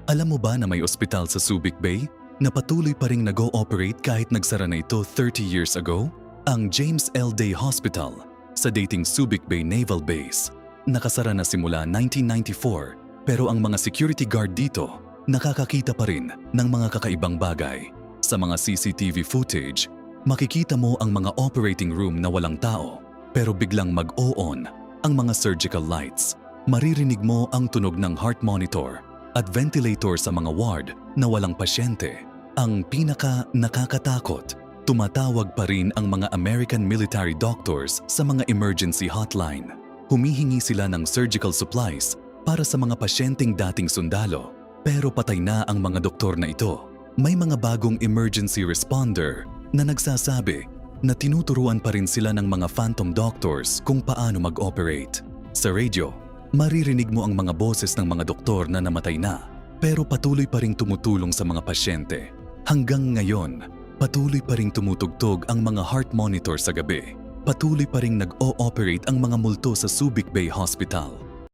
Alam mo ba na may ospital sa Subic Bay na patuloy pa ring nag-ooperate kahit nagsara na ito 30 years ago? Ang James L. Day Hospital sa dating Subic Bay Naval Base. Nakasara na simula 1994 pero ang mga security guard dito nakakakita pa rin ng mga kakaibang bagay. Sa mga CCTV footage, makikita mo ang mga operating room na walang tao pero biglang mag-o-on ang mga surgical lights. Maririnig mo ang tunog ng heart monitor at ventilator sa mga ward na walang pasyente. Ang pinaka nakakatakot, tumatawag pa rin ang mga American military doctors sa mga emergency hotline. Humihingi sila ng surgical supplies para sa mga pasyenteng dating sundalo. Pero patay na ang mga doktor na ito. May mga bagong emergency responder na nagsasabi na tinuturuan pa rin sila ng mga phantom doctors kung paano mag-operate. Sa radio, maririnig mo ang mga boses ng mga doktor na namatay na pero patuloy pa ring tumutulong sa mga pasyente. Hanggang ngayon, patuloy pa ring tumutugtog ang mga heart monitor sa gabi. Patuloy pa ring nag-o-operate ang mga multo sa Subic Bay Hospital.